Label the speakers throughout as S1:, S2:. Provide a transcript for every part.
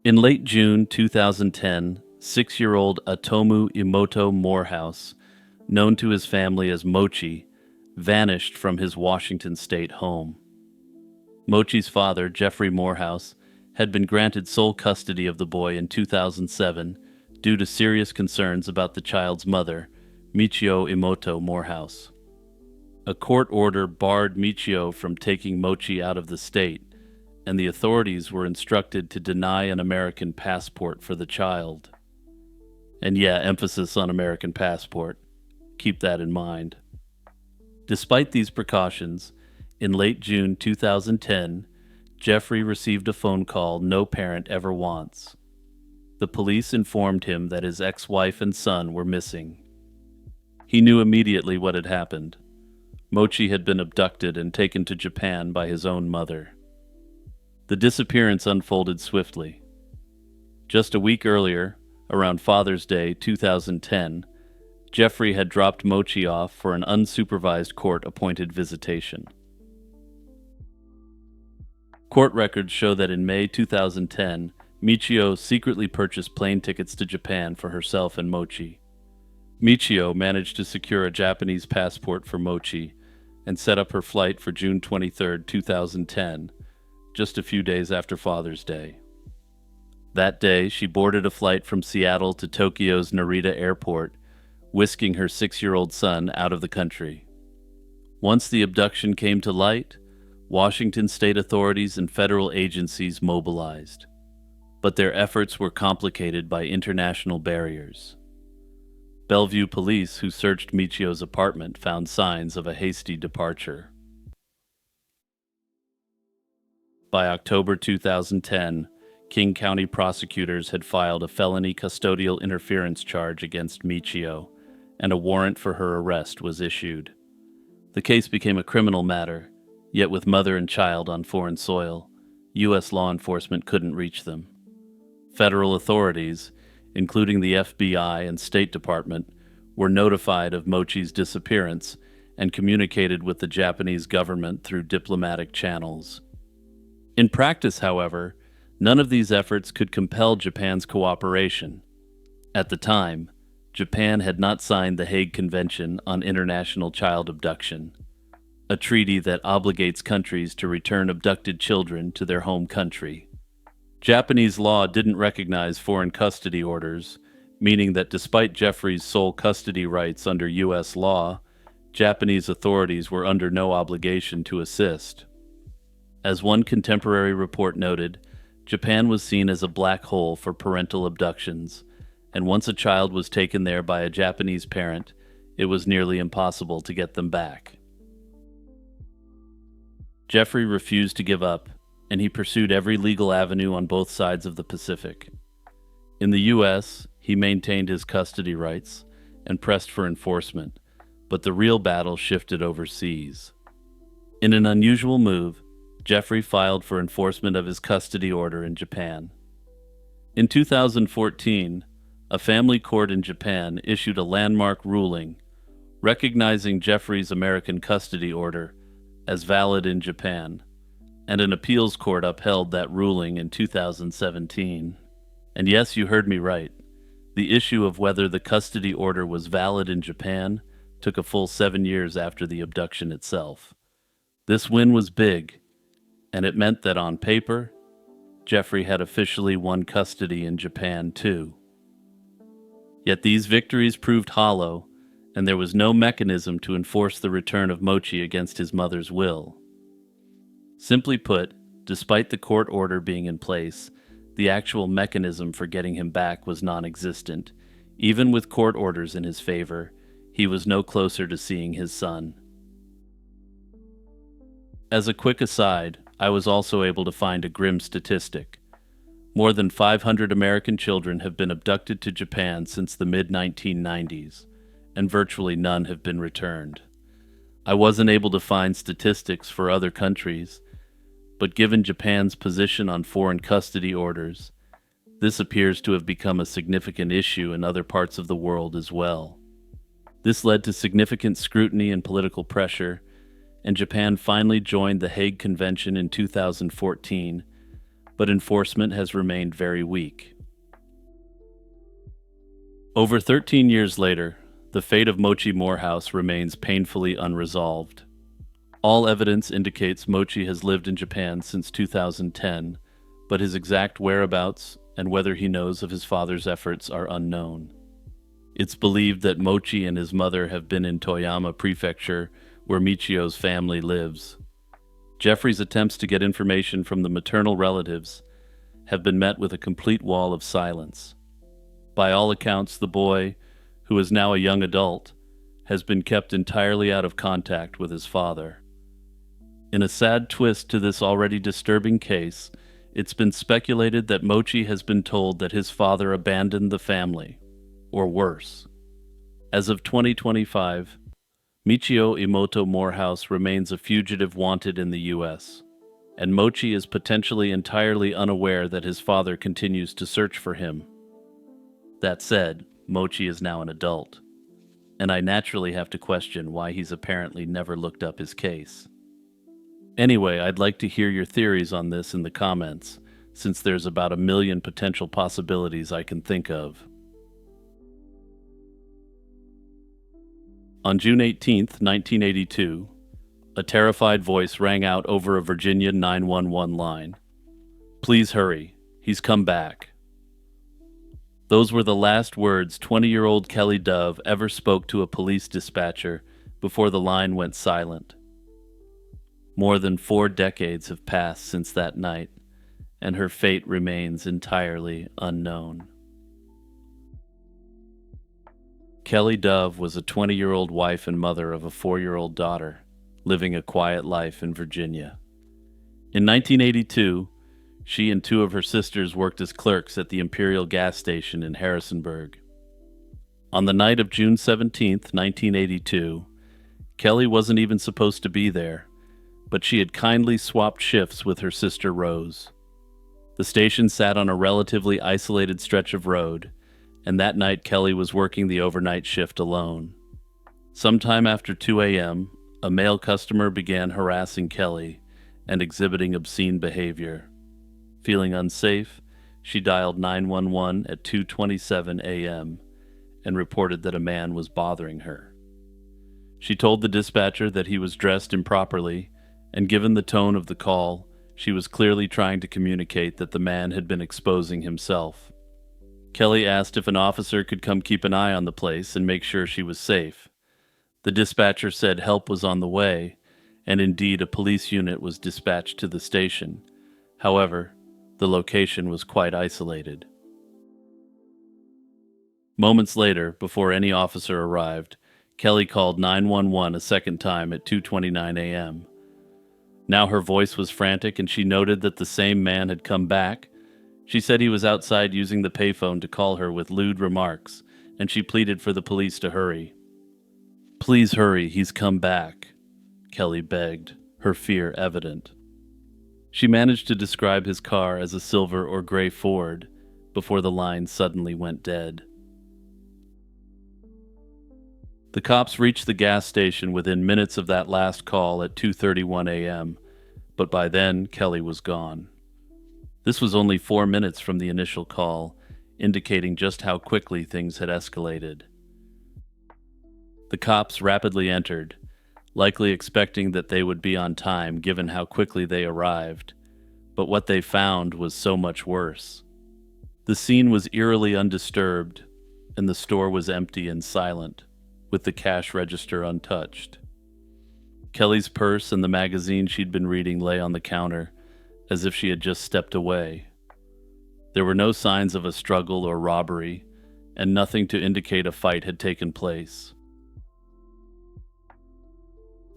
S1: In late June 2010, 6-year-old Atomu Imoto Morehouse, known to his family as Mochi, vanished from his Washington state home. Mochi's father, Jeffrey Morehouse, had been granted sole custody of the boy in 2007 due to serious concerns about the child's mother, Michio Imoto Morehouse. A court order barred Michio from taking Mochi out of the state, and the authorities were instructed to deny an American passport for the child. And yeah, emphasis on American passport. Keep that in mind. Despite these precautions, in late June 2010, Jeffrey received a phone call no parent ever wants. The police informed him that his ex-wife and son were missing. He knew immediately what had happened. Mochi had been abducted and taken to Japan by his own mother. The disappearance unfolded swiftly. Just a week earlier, around Father's Day 2010, Jeffrey had dropped Mochi off for an unsupervised court-appointed visitation. Court records show that in May 2010, Michio secretly purchased plane tickets to Japan for herself and Mochi. Michio managed to secure a Japanese passport for Mochi and set up her flight for June 23, 2010, just a few days after Father's Day. That day, she boarded a flight from Seattle to Tokyo's Narita Airport, whisking her 6-year-old son out of the country. Once the abduction came to light, Washington state authorities and federal agencies mobilized. But their efforts were complicated by international barriers. Bellevue police, who searched Michio's apartment, found signs of a hasty departure. By October 2010, King County prosecutors had filed a felony custodial interference charge against Michio, and a warrant for her arrest was issued. The case became a criminal matter, yet with mother and child on foreign soil, U.S. law enforcement couldn't reach them. Federal authorities, including the FBI and State Department, were notified of Mochi's disappearance and communicated with the Japanese government through diplomatic channels. In practice, however, none of these efforts could compel Japan's cooperation. At the time, Japan had not signed the Hague Convention on International Child Abduction, a treaty that obligates countries to return abducted children to their home country. Japanese law didn't recognize foreign custody orders, meaning that despite Jeffrey's sole custody rights under U.S. law, Japanese authorities were under no obligation to assist. As one contemporary report noted, Japan was seen as a black hole for parental abductions, and once a child was taken there by a Japanese parent, it was nearly impossible to get them back. Jeffrey refused to give up, and he pursued every legal avenue on both sides of the Pacific. In the U.S., he maintained his custody rights and pressed for enforcement, but the real battle shifted overseas. In an unusual move, Jeffrey filed for enforcement of his custody order in Japan. In 2014, a family court in Japan issued a landmark ruling recognizing Jeffrey's American custody order as valid in Japan, and an appeals court upheld that ruling in 2017. And yes, you heard me right. The issue of whether the custody order was valid in Japan took a full 7 years after the abduction itself. This win was big, and it meant that on paper, Jeffrey had officially won custody in Japan too. Yet these victories proved hollow, and there was no mechanism to enforce the return of Mochi against his mother's will. Simply put, despite the court order being in place, the actual mechanism for getting him back was non-existent. Even with court orders in his favor, he was no closer to seeing his son. As a quick aside, I was also able to find a grim statistic. More than 500 American children have been abducted to Japan since the mid-1990s, and virtually none have been returned. I wasn't able to find statistics for other countries, but given Japan's position on foreign custody orders, this appears to have become a significant issue in other parts of the world as well. This led to significant scrutiny and political pressure, and Japan finally joined the Hague Convention in 2014, but enforcement has remained very weak. Over 13 years later, the fate of Mochi Morehouse remains painfully unresolved. All evidence indicates Mochi has lived in Japan since 2010, but his exact whereabouts and whether he knows of his father's efforts are unknown. It's believed that Mochi and his mother have been in Toyama Prefecture, where Michio's family lives. Jeffrey's attempts to get information from the maternal relatives have been met with a complete wall of silence. By all accounts, the boy, who is now a young adult, has been kept entirely out of contact with his father. In a sad twist to this already disturbing case, it's been speculated that Mochi has been told that his father abandoned the family, or worse. As of 2025, Michio Imoto Morehouse remains a fugitive wanted in the U.S., and Mochi is potentially entirely unaware that his father continues to search for him. That said, Mochi is now an adult, and I naturally have to question why he's apparently never looked up his case. Anyway, I'd like to hear your theories on this in the comments, since there's about 1 million potential possibilities I can think of. On June 18, 1982, a terrified voice rang out over a Virginia 911 line. "Please hurry, he's come back." Those were the last words 20-year-old Kelly Dove ever spoke to a police dispatcher before the line went silent. More than 4 decades have passed since that night, and her fate remains entirely unknown. Kelly Dove was a 20-year-old wife and mother of a 4-year-old daughter, living a quiet life in Virginia. In 1982, she and 2 of her sisters worked as clerks at the Imperial gas station in Harrisonburg. On the night of June 17, 1982, Kelly wasn't even supposed to be there, but she had kindly swapped shifts with her sister Rose. The station sat on a relatively isolated stretch of road, and that night Kelly was working the overnight shift alone. Sometime after 2 a.m., a male customer began harassing Kelly and exhibiting obscene behavior. Feeling unsafe, she dialed 911 at 2:27 a.m. and reported that a man was bothering her. She told the dispatcher that he was dressed improperly, and given the tone of the call, she was clearly trying to communicate that the man had been exposing himself. Kelly asked if an officer could come keep an eye on the place and make sure she was safe. The dispatcher said help was on the way, and indeed a police unit was dispatched to the station. However, the location was quite isolated. Moments later, before any officer arrived, Kelly called 911 a second time at 2:29 a.m. Now her voice was frantic, and she noted that the same man had come back. She said he was outside using the payphone to call her with lewd remarks, and she pleaded for the police to hurry. "Please hurry, he's come back," Kelly begged, her fear evident. She managed to describe his car as a silver or gray Ford before the line suddenly went dead. The cops reached the gas station within minutes of that last call at 2:31 a.m., but by then Kelly was gone. This was only 4 minutes from the initial call, indicating just how quickly things had escalated. The cops rapidly entered, likely expecting that they would be on time given how quickly they arrived, but what they found was so much worse. The scene was eerily undisturbed, and the store was empty and silent, with the cash register untouched. Kelly's purse and the magazine she'd been reading lay on the counter, as if she had just stepped away. There were no signs of a struggle or robbery, and nothing to indicate a fight had taken place.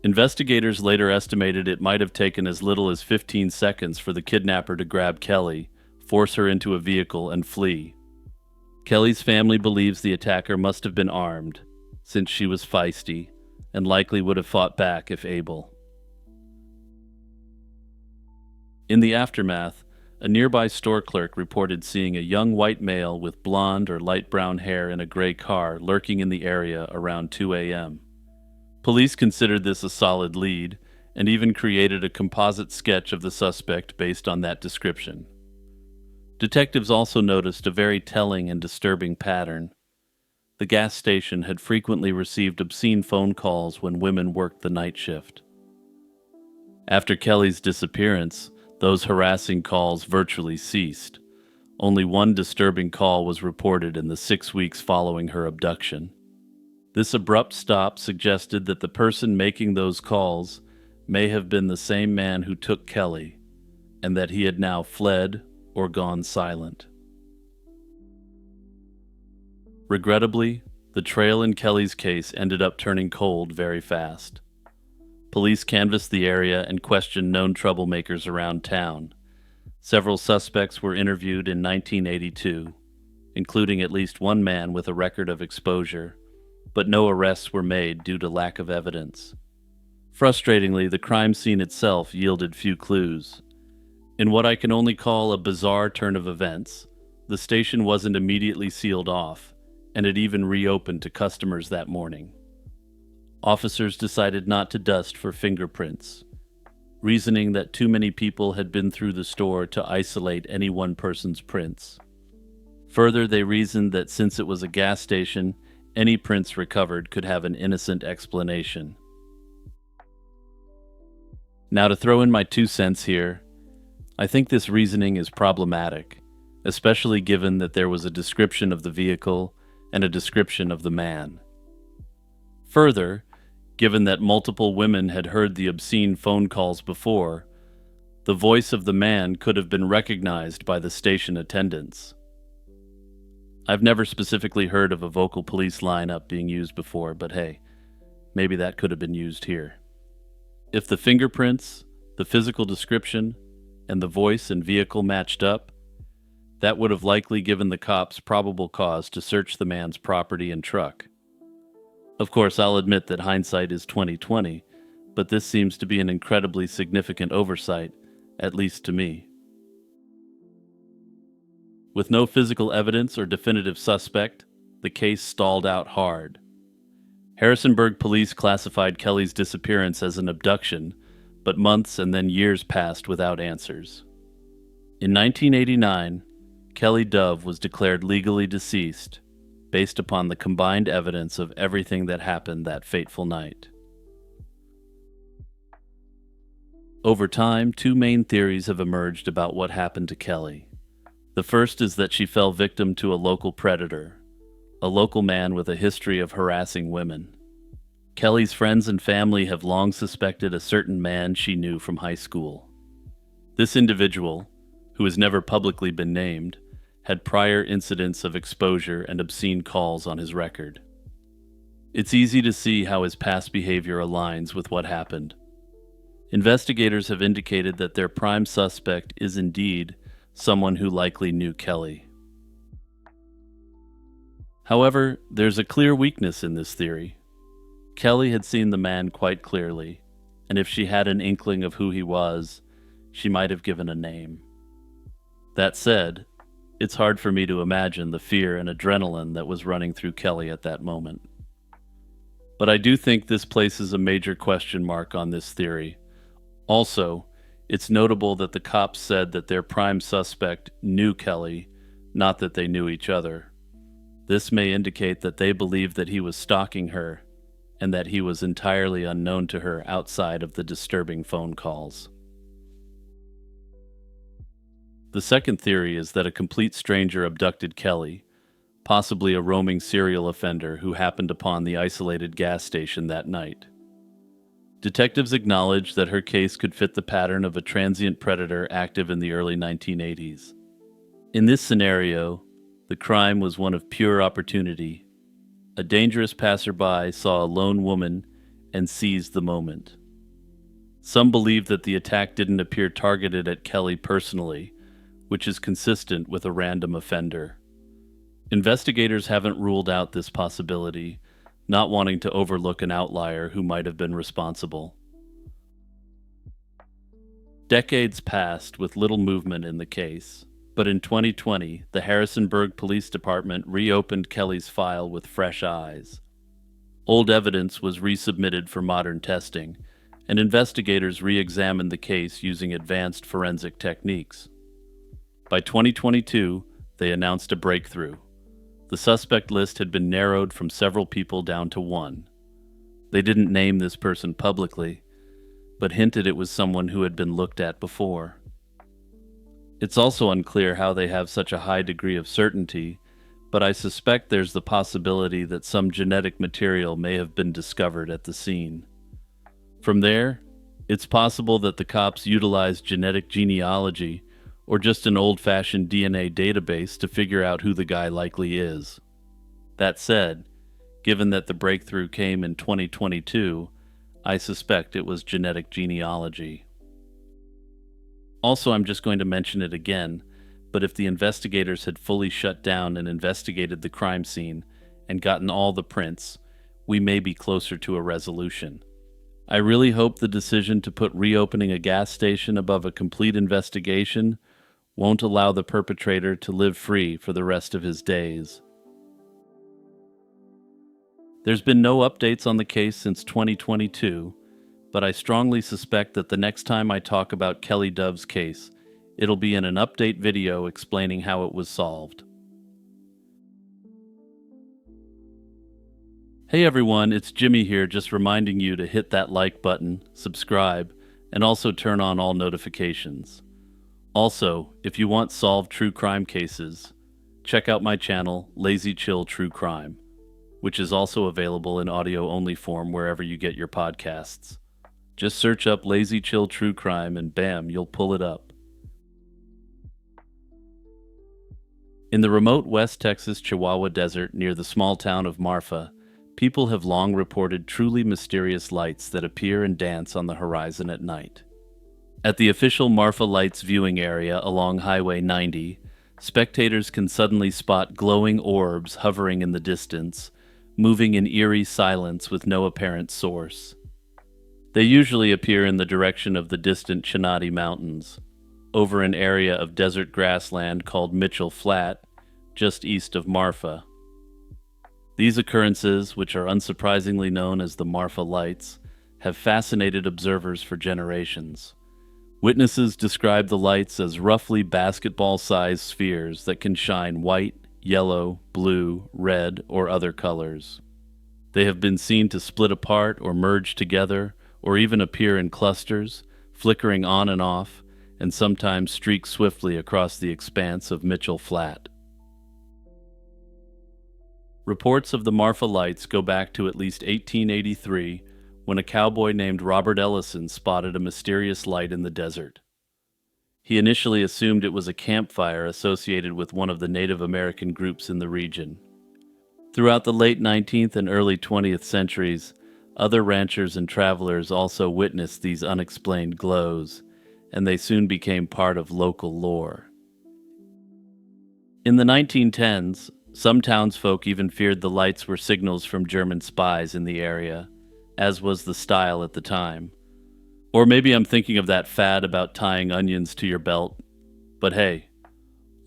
S1: Investigators later estimated it might have taken as little as 15 seconds for the kidnapper to grab Kelly, force her into a vehicle, and flee. Kelly's family believes the attacker must have been armed, since she was feisty, and likely would have fought back if able. In the aftermath, a nearby store clerk reported seeing a young white male with blonde or light brown hair in a gray car lurking in the area around 2 a.m. Police considered this a solid lead, and even created a composite sketch of the suspect based on that description. Detectives also noticed a very telling and disturbing pattern. The gas station had frequently received obscene phone calls when women worked the night shift. After Kelly's disappearance, those harassing calls virtually ceased. Only one disturbing call was reported in the 6 weeks following her abduction. This abrupt stop suggested that the person making those calls may have been the same man who took Kelly, and that he had now fled or gone silent. Regrettably, the trail in Kelly's case ended up turning cold very fast. Police canvassed the area and questioned known troublemakers around town. Several suspects were interviewed in 1982, including at least one man with a record of exposure, but no arrests were made due to lack of evidence. Frustratingly, the crime scene itself yielded few clues. In what I can only call a bizarre turn of events, the station wasn't immediately sealed off, and it even reopened to customers that morning. Officers decided not to dust for fingerprints, reasoning that too many people had been through the store to isolate any one person's prints. Further, they reasoned that since it was a gas station, any prints recovered could have an innocent explanation. Now, to throw in my 2 cents here, I think this reasoning is problematic, especially given that there was a description of the vehicle and a description of the man. Further, given that multiple women had heard the obscene phone calls before, the voice of the man could have been recognized by the station attendants. I've never specifically heard of a vocal police lineup being used before, but hey, maybe that could have been used here. If the fingerprints, the physical description, and the voice and vehicle matched up, that would have likely given the cops probable cause to search the man's property and truck. Of course, I'll admit that hindsight is 20/20, but this seems to be an incredibly significant oversight, at least to me. With no physical evidence or definitive suspect, the case stalled out hard. Harrisonburg police classified Kelly's disappearance as an abduction, but months and then years passed without answers. In 1989, Kelly Dove was declared legally deceased, based upon the combined evidence of everything that happened that fateful night. Over time, 2 main theories have emerged about what happened to Kelly. The first is that she fell victim to a local predator, a local man with a history of harassing women. Kelly's friends and family have long suspected a certain man she knew from high school. This individual, who has never publicly been named, had prior incidents of exposure and obscene calls on his record. It's easy to see how his past behavior aligns with what happened. Investigators have indicated that their prime suspect is indeed someone who likely knew Kelly. However, there's a clear weakness in this theory. Kelly had seen the man quite clearly, and if she had an inkling of who he was, she might have given a name. That said, it's hard for me to imagine the fear and adrenaline that was running through Kelly at that moment. But I do think this places a major question mark on this theory. Also, it's notable that the cops said that their prime suspect knew Kelly, not that they knew each other. This may indicate that they believed that he was stalking her, and that he was entirely unknown to her outside of the disturbing phone calls. The second theory is that a complete stranger abducted Kelly, possibly a roaming serial offender who happened upon the isolated gas station that night. Detectives acknowledged that her case could fit the pattern of a transient predator active in the early 1980s. In this scenario, the crime was one of pure opportunity. A dangerous passerby saw a lone woman and seized the moment. Some believe that the attack didn't appear targeted at Kelly personally, which is consistent with a random offender. Investigators haven't ruled out this possibility, not wanting to overlook an outlier who might have been responsible. Decades passed with little movement in the case, but in 2020, the Harrisonburg Police Department reopened Kelly's file with fresh eyes. Old evidence was resubmitted for modern testing, and investigators re-examined the case using advanced forensic techniques. By 2022, they announced a breakthrough. The suspect list had been narrowed from several people down to one. They didn't name this person publicly, but hinted it was someone who had been looked at before. It's also unclear how they have such a high degree of certainty, but I suspect there's the possibility that some genetic material may have been discovered at the scene. From there, it's possible that the cops utilized genetic genealogy or just an old-fashioned DNA database to figure out who the guy likely is. That said, given that the breakthrough came in 2022, I suspect it was genetic genealogy. Also, I'm just going to mention it again, but if the investigators had fully shut down and investigated the crime scene and gotten all the prints, we may be closer to a resolution. I really hope the decision to put reopening a gas station above a complete investigation won't allow the perpetrator to live free for the rest of his days. There's been no updates on the case since 2022, but I strongly suspect that the next time I talk about Kelly Dove's case, it'll be in an update video explaining how it was solved. Hey everyone, it's Jimmy here, just reminding you to hit that like button, subscribe, and also turn on all notifications. Also, if you want solved true crime cases, check out my channel, Lazy Chill True Crime, which is also available in audio-only form wherever you get your podcasts. Just search up Lazy Chill True Crime and bam, you'll pull it up. In the remote West Texas Chihuahua Desert near the small town of Marfa, people have long reported truly mysterious lights that appear and dance on the horizon at night. At the official Marfa Lights viewing area along Highway 90, spectators can suddenly spot glowing orbs hovering in the distance, moving in eerie silence with no apparent source. They usually appear in the direction of the distant Chinati Mountains, over an area of desert grassland called Mitchell Flat, just east of Marfa. These occurrences, which are unsurprisingly known as the Marfa Lights, have fascinated observers for generations. Witnesses describe the lights as roughly basketball-sized spheres that can shine white, yellow, blue, red, or other colors. They have been seen to split apart or merge together, or even appear in clusters, flickering on and off, and sometimes streak swiftly across the expanse of Mitchell Flat. Reports of the Marfa Lights go back to at least 1883, when a cowboy named Robert Ellison spotted a mysterious light in the desert. He initially assumed it was a campfire associated with one of the Native American groups in the region. Throughout the late 19th and early 20th centuries, other ranchers and travelers also witnessed these unexplained glows, and they soon became part of local lore. In the 1910s, some townsfolk even feared the lights were signals from German spies in the area, as was the style at the time. Or maybe I'm thinking of that fad about tying onions to your belt. But hey,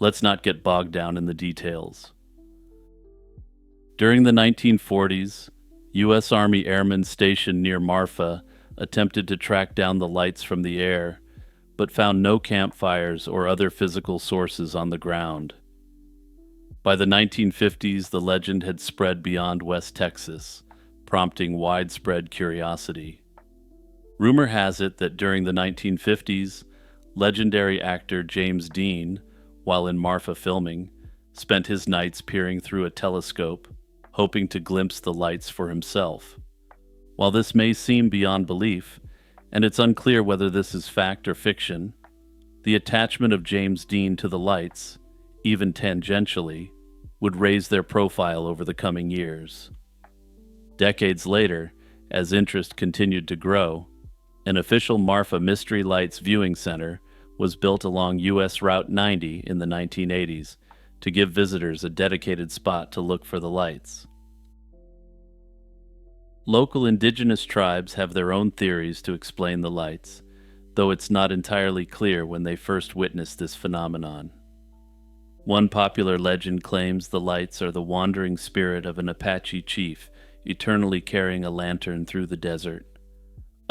S1: let's not get bogged down in the details. During the 1940s, U.S. Army airmen stationed near Marfa attempted to track down the lights from the air, but found no campfires or other physical sources on the ground. By the 1950s, the legend had spread beyond West Texas, prompting widespread curiosity. Rumor has it that during the 1950s, legendary actor James Dean, while in Marfa filming, spent his nights peering through a telescope, hoping to glimpse the lights for himself. While this may seem beyond belief, and it's unclear whether this is fact or fiction, the attachment of James Dean to the lights, even tangentially, would raise their profile over the coming years. Decades later, as interest continued to grow, an official Marfa Mystery Lights viewing center was built along U.S. Route 90 in the 1980s to give visitors a dedicated spot to look for the lights. Local indigenous tribes have their own theories to explain the lights, though it's not entirely clear when they first witnessed this phenomenon. One popular legend claims the lights are the wandering spirit of an Apache chief eternally carrying a lantern through the desert.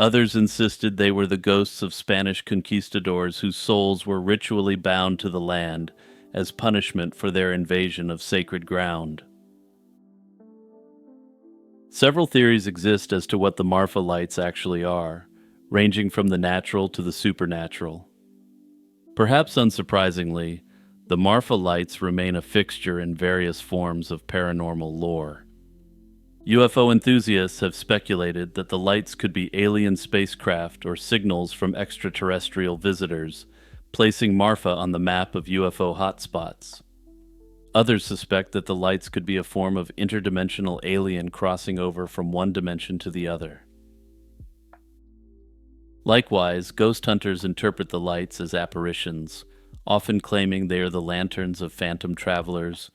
S1: Others insisted they were the ghosts of Spanish conquistadors whose souls were ritually bound to the land as punishment for their invasion of sacred ground. Several theories exist as to what the Marfa lights actually are, ranging from the natural to the supernatural. Perhaps unsurprisingly, the Marfa lights remain a fixture in various forms of paranormal lore. UFO enthusiasts have speculated that the lights could be alien spacecraft or signals from extraterrestrial visitors, placing Marfa on the map of UFO hotspots. Others suspect that the lights could be a form of interdimensional alien crossing over from one dimension to the other. Likewise, ghost hunters interpret the lights as apparitions, often claiming they are the lanterns of phantom travelers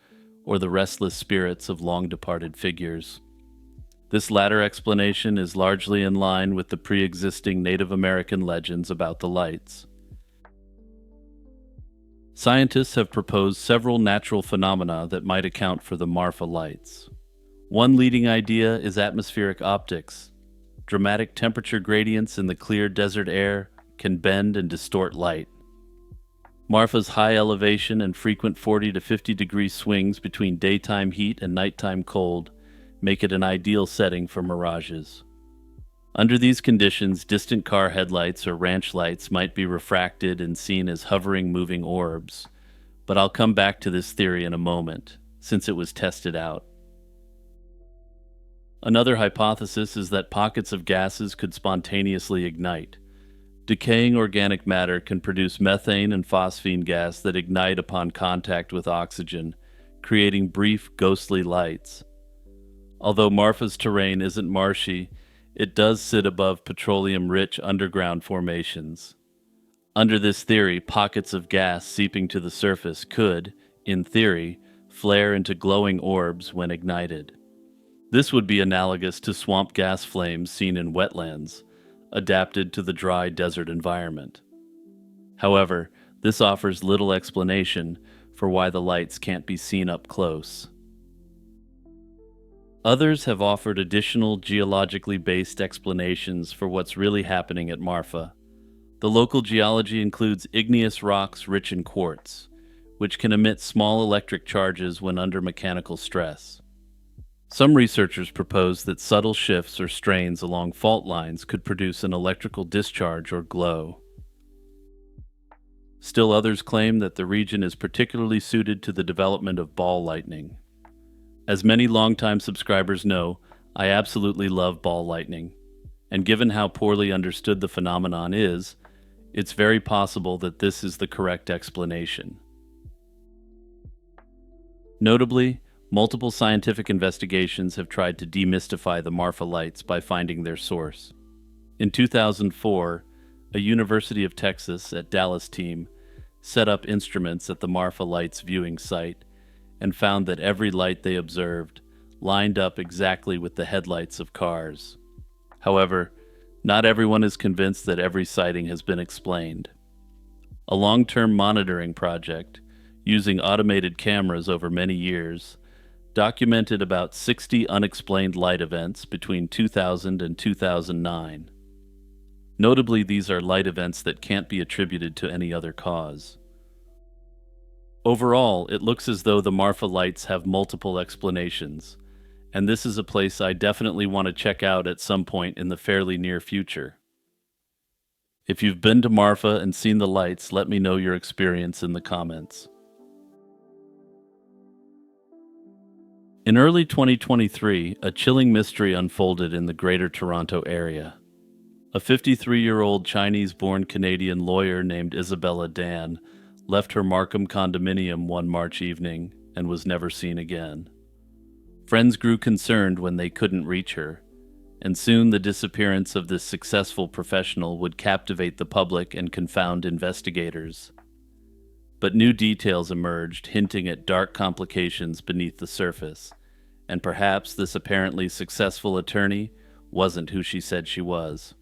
S1: or the restless spirits of long-departed figures. This latter explanation is largely in line with the pre-existing Native American legends about the lights. Scientists have proposed several natural phenomena that might account for the Marfa lights. One leading idea is atmospheric optics. Dramatic temperature gradients in the clear desert air can bend and distort light. Marfa's high elevation and frequent 40 to 50 degree swings between daytime heat and nighttime cold make it an ideal setting for mirages. Under these conditions, distant car headlights or ranch lights might be refracted and seen as hovering moving orbs, but I'll come back to this theory in a moment, since it was tested out. Another hypothesis is that pockets of gases could spontaneously ignite. Decaying organic matter can produce methane and phosphine gas that ignite upon contact with oxygen, creating brief, ghostly lights. Although Marfa's terrain isn't marshy, it does sit above petroleum-rich underground formations. Under this theory, pockets of gas seeping to the surface could, in theory, flare into glowing orbs when ignited. This would be analogous to swamp gas flames seen in wetlands, adapted to the dry desert environment. However, this offers little explanation for why the lights can't be seen up close. Others have offered additional geologically based explanations for what's really happening at Marfa. The local geology includes igneous rocks rich in quartz, which can emit small electric charges when under mechanical stress. Some researchers propose that subtle shifts or strains along fault lines could produce an electrical discharge or glow. Still others claim that the region is particularly suited to the development of ball lightning. As many longtime subscribers know, I absolutely love ball lightning, and given how poorly understood the phenomenon is, it's very possible that this is the correct explanation. Notably, multiple scientific investigations have tried to demystify the Marfa lights by finding their source. In 2004, a University of Texas at Dallas team set up instruments at the Marfa lights viewing site and found that every light they observed lined up exactly with the headlights of cars. However, not everyone is convinced that every sighting has been explained. A long-term monitoring project, using automated cameras over many years, documented about 60 unexplained light events between 2000 and 2009. Notably, these are light events that can't be attributed to any other cause. Overall, it looks as though the Marfa lights have multiple explanations, and this is a place I definitely want to check out at some point in the fairly near future. If you've been to Marfa and seen the lights, let me know your experience in the comments. In early 2023, a chilling mystery unfolded in the Greater Toronto area. A 53-year-old Chinese-born Canadian lawyer named Isabella Dan left her Markham condominium one March evening and was never seen again. Friends grew concerned when they couldn't reach her, and soon the disappearance of this successful professional would captivate the public and confound investigators. But new details emerged, hinting at dark complications beneath the surface, and perhaps this apparently successful attorney wasn't who she said she was.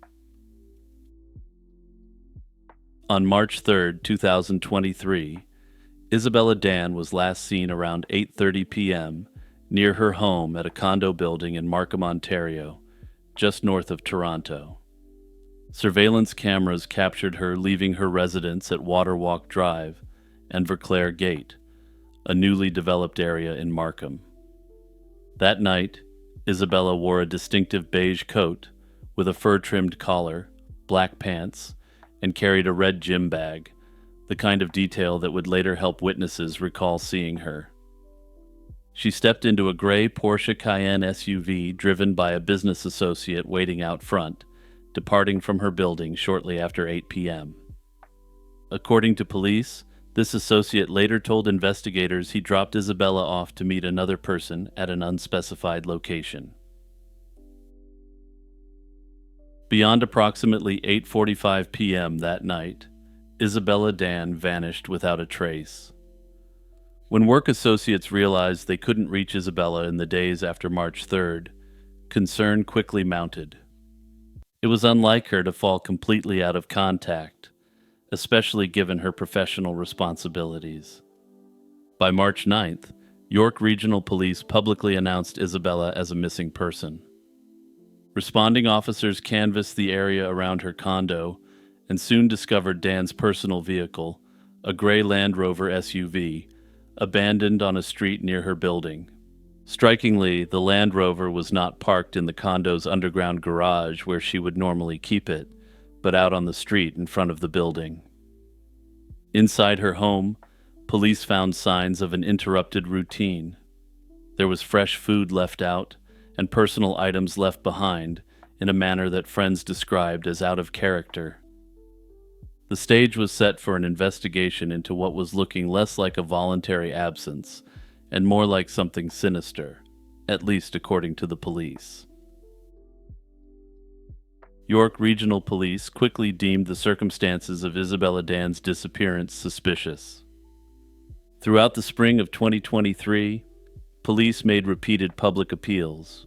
S1: On March 3, 2023, Isabella Dan was last seen around 8:30 p.m. near her home at a condo building in Markham, Ontario, just north of Toronto. Surveillance cameras captured her leaving her residence at Waterwalk Drive and Verclair Gate, a newly developed area in Markham. That night, Isabella wore a distinctive beige coat with a fur-trimmed collar, black pants, and carried a red gym bag, the kind of detail that would later help witnesses recall seeing her. She stepped into a gray Porsche Cayenne SUV driven by a business associate waiting out front, departing from her building shortly after 8 p.m. According to police, this associate later told investigators he dropped Isabella off to meet another person at an unspecified location. Beyond approximately 8:45 p.m. that night, Isabella Dan vanished without a trace. When work associates realized they couldn't reach Isabella in the days after March 3rd, concern quickly mounted. It was unlike her to fall completely out of contact, especially given her professional responsibilities. By March 9th, York Regional Police publicly announced Isabella as a missing person. Responding officers canvassed the area around her condo and soon discovered Dan's personal vehicle, a gray Land Rover SUV, abandoned on a street near her building. Strikingly, the Land Rover was not parked in the condo's underground garage where she would normally keep it, but out on the street in front of the building. Inside her home, police found signs of an interrupted routine. There was fresh food left out and personal items left behind in a manner that friends described as out of character. The stage was set for an investigation into what was looking less like a voluntary absence and more like something sinister, at least according to the police. York Regional Police quickly deemed the circumstances of Isabella Dan's disappearance suspicious. Throughout the spring of 2023, police made repeated public appeals,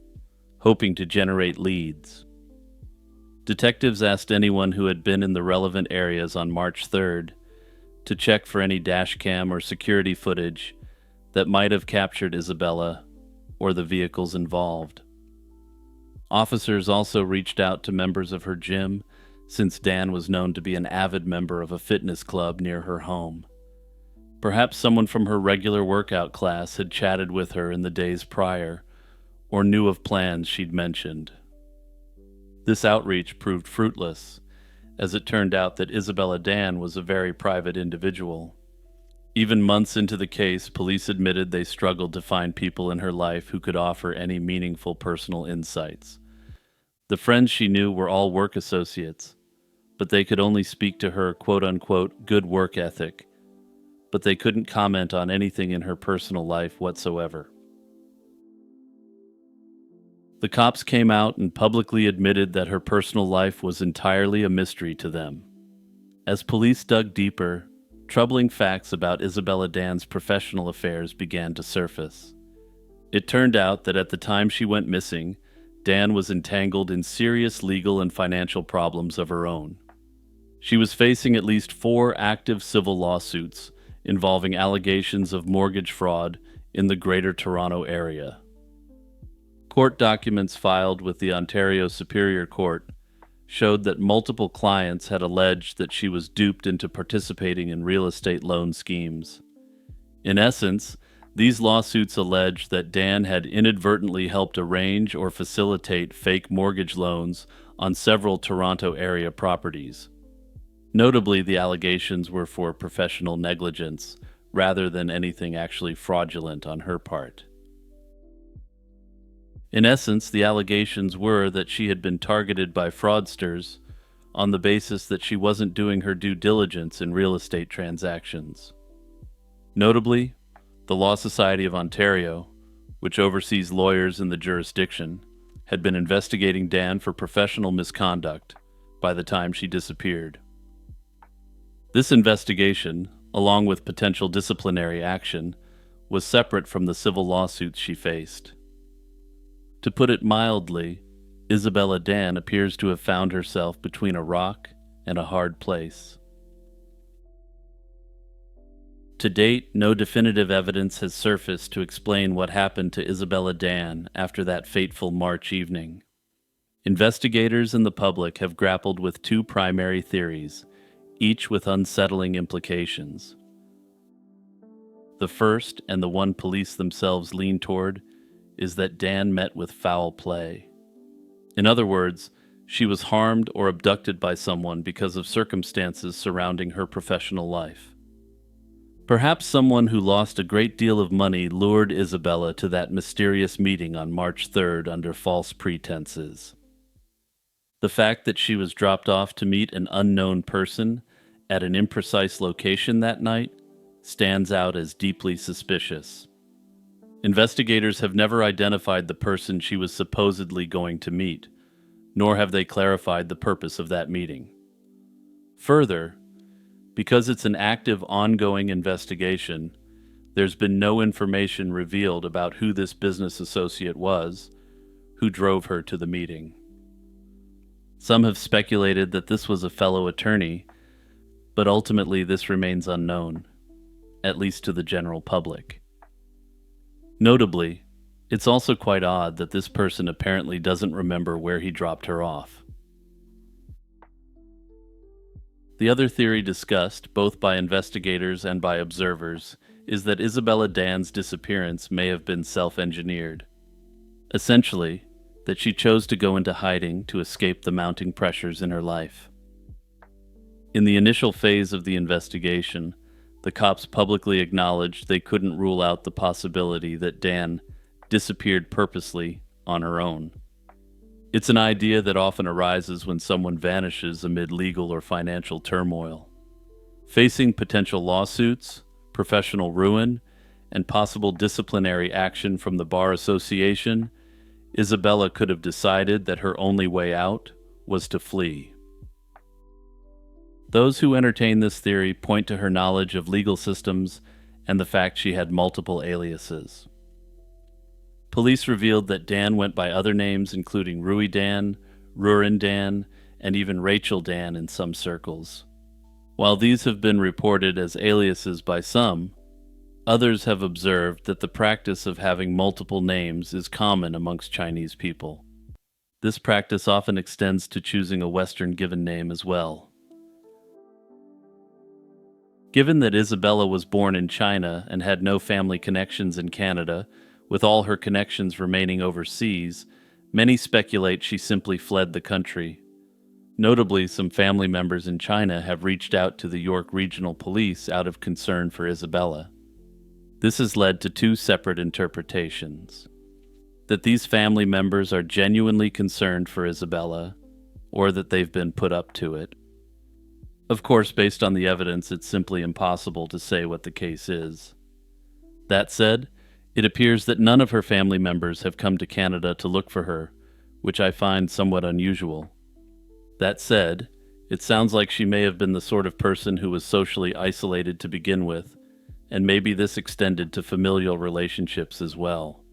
S1: hoping to generate leads. Detectives asked anyone who had been in the relevant areas on March 3rd to check for any dashcam or security footage that might have captured Isabella or the vehicles involved. Officers also reached out to members of her gym, since Dan was known to be an avid member of a fitness club near her home. Perhaps someone from her regular workout class had chatted with her in the days prior, or knew of plans she'd mentioned. This outreach proved fruitless, as it turned out that Isabella Dan was a very private individual. Even months into the case, police admitted they struggled to find people in her life who could offer any meaningful personal insights. The friends she knew were all work associates, but they could only speak to her quote-unquote good work ethic, but they couldn't comment on anything in her personal life whatsoever. The cops came out and publicly admitted that her personal life was entirely a mystery to them. As police dug deeper, troubling facts about Isabella Dan's professional affairs began to surface. It turned out that at the time she went missing, Dan was entangled in serious legal and financial problems of her own. She was facing at least 4 active civil lawsuits involving allegations of mortgage fraud in the Greater Toronto area. Court documents filed with the Ontario Superior Court showed that multiple clients had alleged that she was duped into participating in real estate loan schemes. In essence, these lawsuits allege that Dan had inadvertently helped arrange or facilitate fake mortgage loans on several Toronto area properties. Notably, the allegations were for professional negligence rather than anything actually fraudulent on her part. In essence, the allegations were that she had been targeted by fraudsters on the basis that she wasn't doing her due diligence in real estate transactions. Notably, the Law Society of Ontario, which oversees lawyers in the jurisdiction, had been investigating Dan for professional misconduct by the time she disappeared. This investigation, along with potential disciplinary action, was separate from the civil lawsuits she faced. To put it mildly, Isabella Dan appears to have found herself between a rock and a hard place. To date, no definitive evidence has surfaced to explain what happened to Isabella Dan after that fateful March evening. Investigators and the public have grappled with two primary theories, each with unsettling implications. The first, and the one police themselves lean toward, is that Dan met with foul play. In other words, she was harmed or abducted by someone because of circumstances surrounding her professional life. Perhaps someone who lost a great deal of money lured Isabella to that mysterious meeting on March 3rd under false pretenses. The fact that she was dropped off to meet an unknown person at an imprecise location that night stands out as deeply suspicious. Investigators have never identified the person she was supposedly going to meet, nor have they clarified the purpose of that meeting. Further, because it's an active, ongoing investigation, there's been no information revealed about who this business associate was, who drove her to the meeting. Some have speculated that this was a fellow attorney, but ultimately this remains unknown, at least to the general public. Notably, it's also quite odd that this person apparently doesn't remember where he dropped her off. The other theory discussed, both by investigators and by observers, is that Isabella Dan's disappearance may have been self-engineered. Essentially, that she chose to go into hiding to escape the mounting pressures in her life. In the initial phase of the investigation, the cops publicly acknowledged they couldn't rule out the possibility that Dan disappeared purposely on her own. It's an idea that often arises when someone vanishes amid legal or financial turmoil. Facing potential lawsuits, professional ruin, and possible disciplinary action from the Bar Association, Isabella could have decided that her only way out was to flee. Those who entertain this theory point to her knowledge of legal systems and the fact she had multiple aliases. Police revealed that Dan went by other names including Rui Dan, Rurin Dan, and even Rachel Dan in some circles. While these have been reported as aliases by some, others have observed that the practice of having multiple names is common amongst Chinese people. This practice often extends to choosing a Western given name as well. Given that Isabella was born in China and had no family connections in Canada, with all her connections remaining overseas, many speculate she simply fled the country. Notably, some family members in China have reached out to the York Regional Police out of concern for Isabella. This has led to two separate interpretations: that these family members are genuinely concerned for Isabella, or that they've been put up to it. Of course, based on the evidence, it's simply impossible to say what the case is. That said, it appears that none of her family members have come to Canada to look for her, which I find somewhat unusual. That said, it sounds like she may have been the sort of person who was socially isolated to begin with, and maybe this extended to familial relationships as well.